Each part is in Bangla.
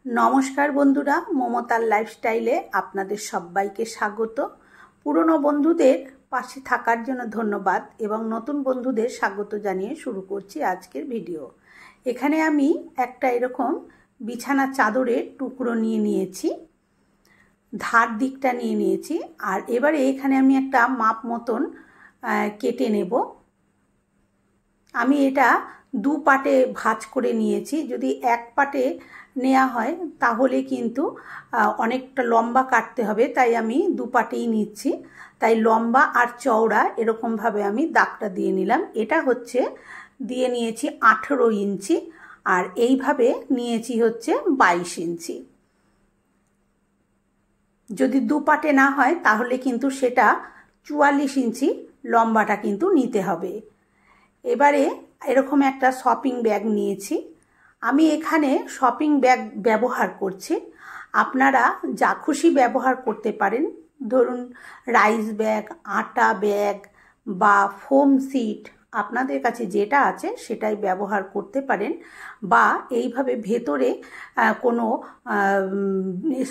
नमस्कार बंधुरा ममतार लाइफस्टाइले आपनादेर सबाइके स्वागत। पुरानो बंधुदेर पाशे थाकार जोन्नो धन्यवाद एवं नतून बंधुदेर स्वागत जानिये शुरू करछि आजकेर भिडियो। एखाने आमी एकटा एरकम बिछाना चादरेर टुकरो निये नियेछि, धार दिकटा निये नियेछि आर एबारे एखाने आमी एकटा माप मतन केटे नेब। आमी एटा दु पाटे भाज करे नियेछि। यदि एक पाटे नेওয়া হয় তাহলে কিন্তু অনেকটা লম্বা কাটতে হবে, তাই আমি দু পাটেই নিচ্ছি। তাই লম্বা আর চওড়া এরকম ভাবে আমি দাগটা দিয়ে নিলাম। এটা হচ্ছে দিয়ে নিয়েছি 18 ইঞ্চি আর এইভাবে নিয়েছি হচ্ছে 22 ইঞ্চি। যদি দু পাটে না হয় তাহলে কিন্তু সেটা 44 ইঞ্চি লম্বাটা কিন্তু নিতে হবে। এবারে এরকম একটা শপিং ব্যাগ নিয়েছি। আমি এখানে শপিং ব্যাগ ব্যবহার করছি, আপনারা যা খুশি ব্যবহার করতে পারেন। ধরুন রাইস ব্যাগ, আটা ব্যাগ বা ফোম সিট, আপনাদের কাছে যেটা আছে সেটাই ব্যবহার করতে পারেন। বা এইভাবে ভেতরে কোনো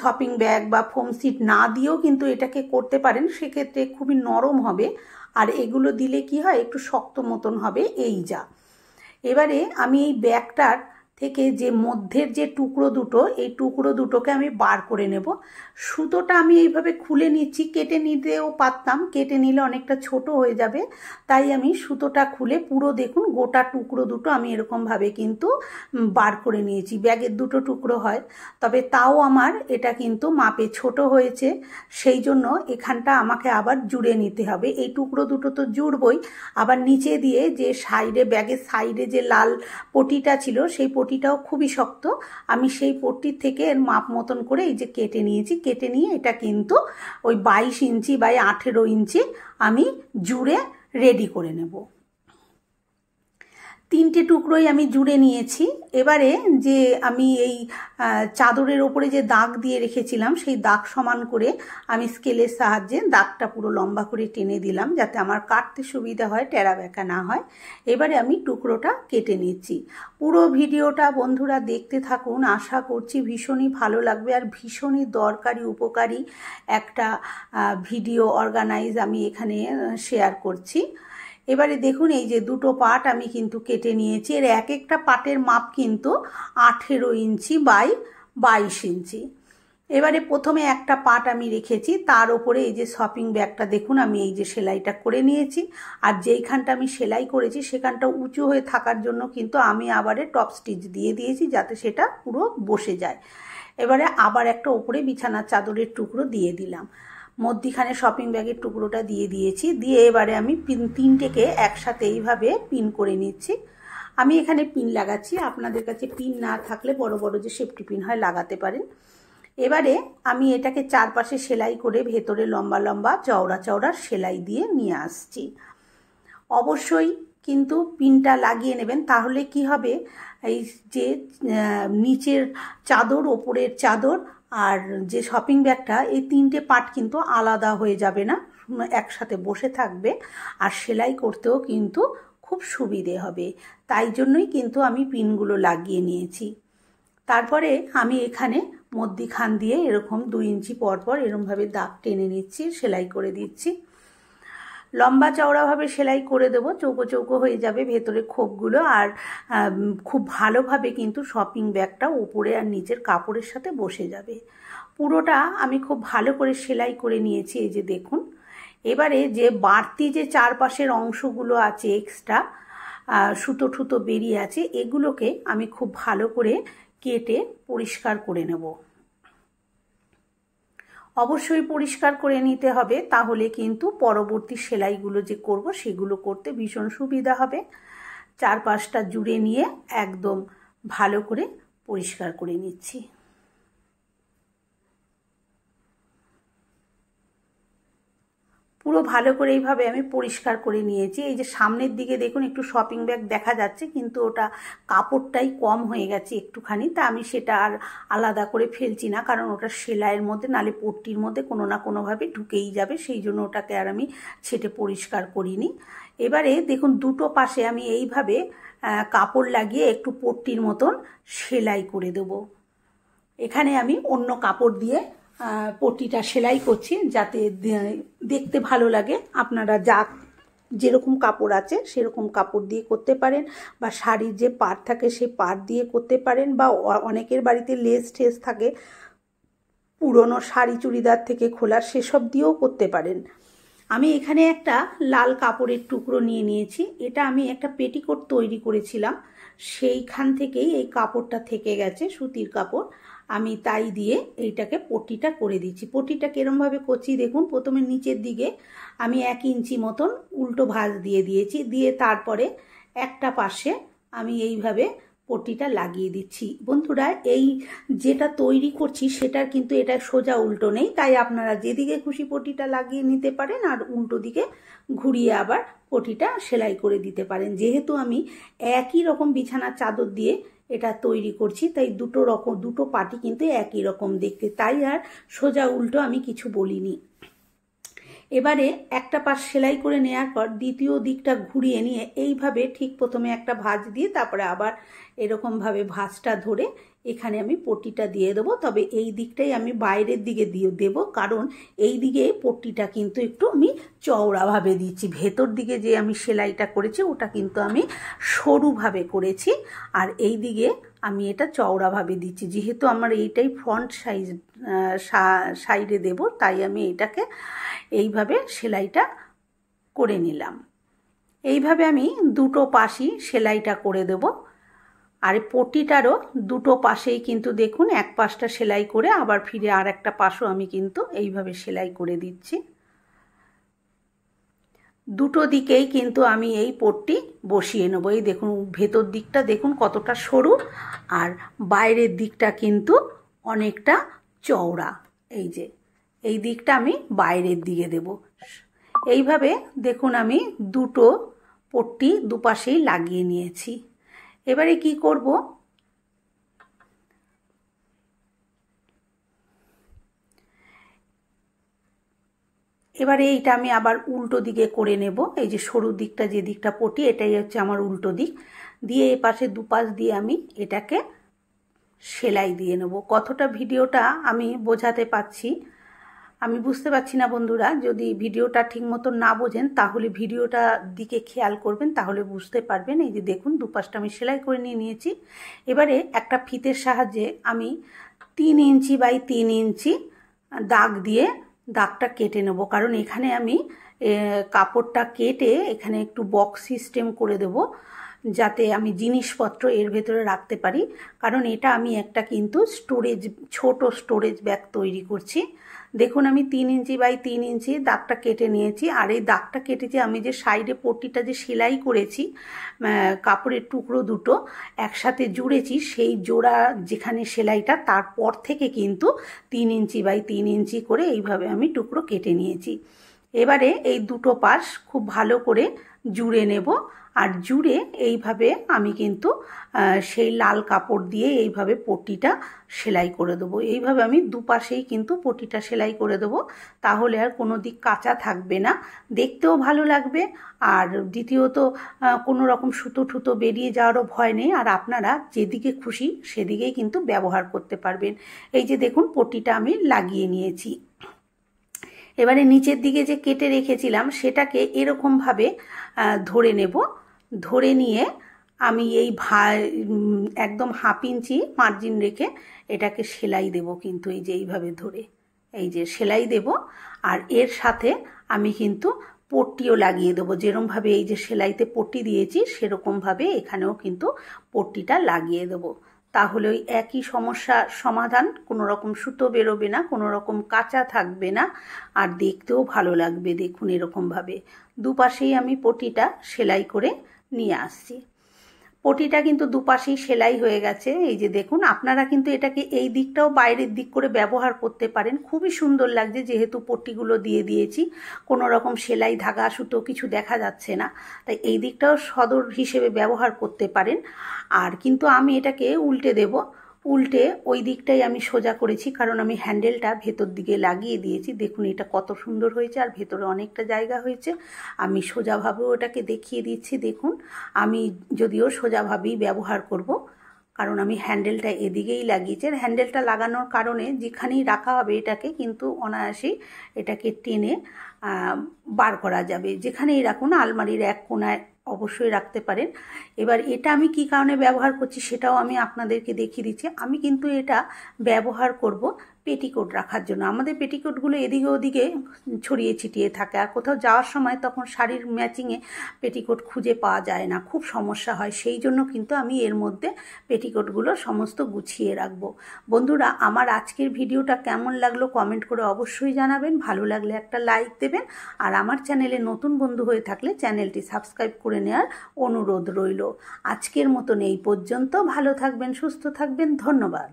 শপিং ব্যাগ বা ফোম সিট না দিয়েও কিন্তু এটাকে করতে পারেন, সেক্ষেত্রে খুবই নরম হবে। আর এগুলো দিলে কি হয়, একটু শক্ত মতন হবে। এই যা এবারে আমি এই ব্যাগটার থেকে যে মধ্যের যে টুকরো দুটো, এই টুকরো দুটোকে আমি বার করে নেব। সুতোটা আমি এইভাবে খুলে নিচ্ছি, কেটে নিতেও পারতাম, কেটে নিলে অনেকটা ছোট হয়ে যাবে। তাই আমি সুতোটা খুলে পুরো দেখুন গোটা টুকরো দুটো আমি এরকমভাবে কিন্তু বার করে নিয়েছি। ব্যাগের দুটো টুকরো হয়, তবে তাও আমার এটা কিন্তু মাপে ছোট হয়েছে, সেই জন্য এখানটা আমাকে আবার জুড়ে নিতে হবে। এই টুকরো দুটো তো জুড়বই, আবার নিচে দিয়ে যে সাইডে ব্যাগের সাইডে যে লাল পটিটা ছিল সেই পটিটাও খুবই শক্ত। আমি সেই পটির থেকে এর মাপ মতন করে এই যে কেটে নিয়েছি। কেটে নিয়ে এটা কিন্তু ওই 22 ইঞ্চি বাই 18 ইঞ্চি আমি জুড়ে রেডি করে নেব। তিনটে টুকরোই আমি জুড়ে নিয়েছি। এবারে যে আমি এই চাদরের ওপরে যে দাগ দিয়ে রেখেছিলাম সেই দাগ সমান করে আমি স্কেলের সাহায্যে দাগটা পুরো লম্বা করে টেনে দিলাম, যাতে আমার কাটতে সুবিধা হয়, টেরা বেঁকা না হয়। এবারে আমি টুকরোটা কেটে নিচ্ছি। পুরো ভিডিওটা বন্ধুরা দেখতে থাকুন, আশা করছি ভীষণই ভালো লাগবে আর ভীষণই দরকারি উপকারী একটা ভিডিও অর্গানাইজ আমি এখানে শেয়ার করছি। এবারে দেখুন এই যে দুটো পাট আমি কিন্তু কেটে নিয়েছি। এর এক একটা পাটের মাপ কিন্তু 18 ইঞ্চি বাই 22 ইঞ্চি। এবারে প্রথমে একটা পাট আমি রেখেছি, তার উপরে এই যে শপিং ব্যাগটা দেখুন আমি এই যে সেলাইটা করে নিয়েছি। আর যেইখানটা আমি সেলাই করেছি সেখানটা উঁচু হয়ে থাকার জন্য কিন্তু আমি আবারে টপ স্টিচ দিয়ে দিয়েছি, যাতে সেটা পুরো বসে যায়। এবারে আবার একটা উপরে বিছানার চাদরের টুকরো দিয়ে দিলাম, মধ্যিখানে শপিং ব্যাগের টুকরোটা দিয়ে দিয়েছি। দিয়ে এবারে আমি তিনটেকে একসাথে এইভাবে পিন করে নিচ্ছি। আমি এখানে পিন লাগাচ্ছি, আপনাদের কাছে পিন না থাকলে বড় বড় যে সেফটি পিন হয় লাগাতে পারেন। এবারে আমি এটাকে চারপাশে সেলাই করে ভেতরে লম্বা লম্বা চওড়া চওড়া সেলাই দিয়ে নিয়ে আসছি। অবশ্যই কিন্তু পিনটা লাগিয়ে নেবেন, তাহলে কি হবে, এই যে নিচের চাদর, ওপরের চাদর আর যে শপিং ব্যাগটা, এই তিনটে পার্ট কিন্তু আলাদা হয়ে যাবে না, একসাথে বসে থাকবে আর সেলাই করতেও কিন্তু খুব সুবিধে হবে। তাই জন্যই কিন্তু আমি পিনগুলো লাগিয়ে নিয়েছি। তারপরে আমি এখানে মধ্যিখান দিয়ে এরকম 2 ইঞ্চি পর পর এরকমভাবে দাগ টেনে নিচ্ছি, সেলাই করে দিচ্ছি। লম্বা চওড়াভাবে সেলাই করে দেবো, চৌকো চৌকো হয়ে যাবে ভেতরে খোপগুলো। আর খুব ভালোভাবে কিন্তু শপিং ব্যাগটা উপরে আর নিচের কাপড়ের সাথে বসে যাবে। পুরোটা আমি খুব ভালো করে সেলাই করে নিয়েছি, এই যে দেখুন। এবারে যে বাড়তি যে চারপাশের অংশগুলো আছে এক্সট্রা সুতো টুতো বেরিয়ে আছে, এগুলোকে আমি খুব ভালো করে কেটে পরিষ্কার করে নেব। অবশ্যই পরিষ্কার করে নিতে হবে, তাহলে কিন্তু পরবর্তী সেলাইগুলো যে করব সেগুলো করতে ভীষণ সুবিধা হবে। চারপাশটা জুড়ে নিয়ে একদম ভালো করে পরিষ্কার করে নিচ্ছি। পুরো ভালো করে এইভাবে আমি পরিষ্কার করে নিয়েছি। এই যে সামনের দিকে দেখুন একটু শপিং ব্যাগ দেখা যাচ্ছে, কিন্তু ওটা কাপড়টাই কম হয়ে গেছে একটুখানি, তা আমি সেটা আর আলাদা করে ফেলছি না, কারণ ওটা সেলাইয়ের মধ্যে নালে পট্টির মধ্যে কোনো না কোনোভাবে ঢুকেই যাবে, সেই জন্য ওটাকে আর আমি ছেটে পরিষ্কার করিনি। এবারে দেখুন দুটো পাশে আমি এইভাবে কাপড় লাগিয়ে একটু পট্টির মতন সেলাই করে দেবো। এখানে আমি অন্য কাপড় দিয়ে পট্টিটা সেলাই করছি যাতে দেখতে ভালো লাগে। আপনারা যেরকম কাপড় আছে সেরকম কাপড় দিয়ে করতে পারেন, বা শাড়ির যে পাড় থাকে সেই পাড় দিয়ে করতে পারেন, বা অনেকের বাড়িতে লেস টেস থাকে পুরনো শাড়ি চুড়িদার থেকে খোলার, সেসব দিয়েও করতে পারেন। আমি এখানে একটা লাল কাপড়ের টুকরো নিয়ে নিয়েছি। এটা আমি একটা পেটিকোট তৈরি করেছিলাম, সেইখান থেকেই এই কাপড়টা থেকে গেছে, সুতির কাপড়। আমি তাই দিয়ে এইটাকে পট্টিটা করে দিচ্ছি। পট্টিটা কিরমভাবে করছি দেখুন। প্রথমে নিচের দিকে আমি 1 ইঞ্চি মতন উল্টো ভাঁজ দিয়ে দিয়েছি, দিয়ে তারপরে একটা পাশে আমি এইভাবে পট্টিটা লাগিয়ে দিচ্ছি। বন্ধুরা, এই যেটা তৈরি করছি সেটার কিন্তু এটা সোজা উল্টো নেই, তাই আপনারা যেদিকে খুশি পট্টিটা লাগিয়ে নিতে পারেন, আর উল্টো দিকে ঘুরিয়ে আবার পট্টিটা সেলাই করে দিতে পারেন। যেহেতু আমি একই রকম বিছানার চাদর দিয়ে এটা তৈরি করছি, তাই দুটো পাটি কিন্তু একই রকম দেখতে, তাই আর সোজা উল্টো আমি কিছু বলিনি। এবারে একটা পাশ সেলাই করে নেওয়ার পর দ্বিতীয় দিকটা ঘুরিয়ে নিয়ে এইভাবে ঠিক প্রথমে একটা ভাঁজ দিয়ে তারপরে আবার এরকমভাবে ভাঁজটা ধরে এখানে আমি পট্টিটা দিয়ে দেবো। তবে এই দিকটাই আমি বাইরের দিকে দিয়ে দেবো, কারণ এই দিকে পট্টিটা কিন্তু একটু আমি চওড়াভাবে দিচ্ছি। ভেতর দিকে যে আমি সেলাইটা করেছি ওটা কিন্তু আমি সরুভাবে করেছি, আর এই দিকে আমি এটা চওড়াভাবে দিচ্ছি। যেহেতু আমার এইটাই ফ্রন্ট সাইডে দেব, তাই আমি এটাকে এইভাবে সেলাইটা করে নিলাম। এইভাবে আমি দুটো পাশই সেলাইটা করে দেব। আর পট্টিটারও দুটো পাশেই কিন্তু দেখুন এক পাশটা সেলাই করে আবার ফিরে আর একটা পাশও আমি কিন্তু এইভাবে সেলাই করে দিচ্ছি। দুটো দিকেই কিন্তু আমি এই পট্টি বসিয়ে নেবো। এই দেখুন ভেতর দিকটা দেখুন কতটা সরু, আর বাইরের দিকটা কিন্তু অনেকটা চওড়া। এই যে এই দিকটা আমি বাইরের দিকে দেব। এইভাবে দেখুন আমি দুটো পট্টি দুপাশেই লাগিয়ে নিয়েছি। এবারে কি করব, এবারে এইটা আমি আবার উল্টো দিকে করে নেব। এই যে সরু দিকটা, যে দিকটা পট্টি, এটাই হচ্ছে আমার উল্টো দিক। দিয়ে এ পাশে দুপাশ দিয়ে আমি এটাকে সেলাই দিয়ে নেব। কতটা ভিডিওটা আমি বোঝাতে পারছি আমি বুঝতে পারছি না বন্ধুরা। যদি ভিডিওটা ঠিক মতো না বোঝেন তাহলে ভিডিওটা দিকে খেয়াল করবেন, তাহলে বুঝতে পারবেন। এই যে দেখুন দুপাশটা আমি সেলাই করে নিয়েছি। এবারে একটা ফিতের সাহায্যে আমি 3 ইঞ্চি বাই 3 ইঞ্চি দাগ দিয়ে দাগটা কেটে নেব, কারণ এখানে আমি কাপড়টা কেটে এখানে একটু বক্স সিস্টেম করে দেব, যাতে আমি জিনিসপত্র এর ভেতরে রাখতে পারি। কারণ এটা আমি একটা কিন্তু ছোট স্টোরেজ ব্যাগ তৈরি করছি। দেখুন আমি 3 ইঞ্চি বাই 3 ইঞ্চি দাগটা কেটে নিয়েছি। আর এই দাগটা কেটেছি আমি যে সাইডে পট্টিটা যে সেলাই করেছি, কাপড়ের টুকরো দুটো একসাথে জুড়েছি, সেই জোড়া যেখানে সেলাইটা তারপর থেকে কিন্তু 3 ইঞ্চি বাই 3 ইঞ্চি করে এইভাবে আমি টুকরো কেটে নিয়েছি। এবারে এই দুটো পাশ খুব ভালো করে জুড়ে নেব, আর জুড়ে এইভাবে আমি কিন্তু সেই লাল কাপড় দিয়ে এইভাবে পট্টিটা সেলাই করে দেবো। এইভাবে আমি দুপাশেই কিন্তু পট্টিটা সেলাই করে দেবো, তাহলে আর কোনো দিক কাঁচা থাকবে না, দেখতেও ভালো লাগবে। আর দ্বিতীয়ত কোনো রকম সুতো টুতো বেরিয়ে যাওয়ারও ভয় নেই, আর আপনারা যেদিকে খুশি সেদিকেই কিন্তু ব্যবহার করতে পারবেন। এই যে দেখুন পট্টিটা আমি লাগিয়ে নিয়েছি। এবারে নিচের দিকে যে কেটে রেখেছিলাম সেটাকে এরকমভাবে ধরে নেব। ধরে নিয়ে আমি এই একদম 1/2 ইঞ্চি মার্জিন রেখে এটাকে সেলাই দেব, কিন্তু এই যে এইভাবে ধরে এই যে সেলাই দেব। আর এর সাথে আমি কিন্তু পট্টিও লাগিয়ে দেবো। যেরকমভাবে এই যে সেলাইতে পট্টি দিয়েছি সেরকমভাবে এখানেও কিন্তু পট্টিটা লাগিয়ে দেবো। তাহলে ওই একই সমস্যার সমাধান, কোনো রকম সুতো বেরোবে না, কোনো রকম কাঁচা থাকবে না, আর দেখতেও ভালো লাগবে। দেখুন এরকমভাবে দুপাশেই আমি পট্টিটা সেলাই করে নিয়ে আসছি। পট্টিটা কিন্তু দুপাশেই সেলাই হয়ে গেছে। এই যে দেখুন, আপনারা কিন্তু এটাকে এই দিকটাও বাইরের দিক করে ব্যবহার করতে পারেন। খুবই সুন্দর লাগছে, যেহেতু পট্টিগুলো দিয়ে দিয়েছি কোনো রকম সেলাই ধাগা সুতো কিছু দেখা যাচ্ছে না, তাই এই দিকটাও সদর হিসেবে ব্যবহার করতে পারেন। আর কিন্তু আমি এটাকে উল্টে দেব। উল্টে ওই দিকটাই আমি সোজা করেছি, কারণ আমি হ্যান্ডেলটা ভেতর দিকে লাগিয়ে দিয়েছি। দেখুন এটা কত সুন্দর হয়েছে, আর ভেতরে অনেকটা জায়গা হয়েছে। আমি সোজাভাবেও ওটাকে দেখিয়ে দিচ্ছি। দেখুন আমি যদিও সোজাভাবেই ব্যবহার করব, কারণ আমি হ্যান্ডেলটা এদিকেই লাগিয়েছি। আর হ্যান্ডেলটা লাগানোর কারণে যেখানেই রাখা হবে এটাকে কিন্তু অনায়াসেই এটাকে টেনে বার করা যাবে। যেখানেই রাখুন, আলমারির এক কোণায় অবশ্যই রাখতে পারেন। এবার এটা আমি কি কারণে ব্যবহার করছি সেটাও আমি আপনাদেরকে দেখিয়ে দিচ্ছি। আমি কিন্তু এটা ব্যবহার করব পেটিকোট রাখার জন্য। আমাদের পেটিকোটগুলো এদিকে ওদিকে ছড়িয়ে ছিটিয়ে থাকে, আর কোথাও যাওয়ার সময় তখন শাড়ির ম্যাচিংয়ে পেটিকোট খুঁজে পাওয়া যায় না, খুব সমস্যা হয়। সেই জন্য কিন্তু আমি এর মধ্যে পেটিকোটগুলো সমস্ত গুছিয়ে রাখবো। বন্ধুরা, আমার আজকের ভিডিওটা কেমন লাগলো কমেন্ট করে অবশ্যই জানাবেন। ভালো লাগলে একটা লাইক দেবেন, আর আমার চ্যানেলে নতুন বন্ধু হয়ে থাকলে চ্যানেলটি সাবস্ক্রাইব করে নেওয়ার অনুরোধ রইল। আজকের মতন এই পর্যন্ত। ভালো থাকবেন, সুস্থ থাকবেন, ধন্যবাদ।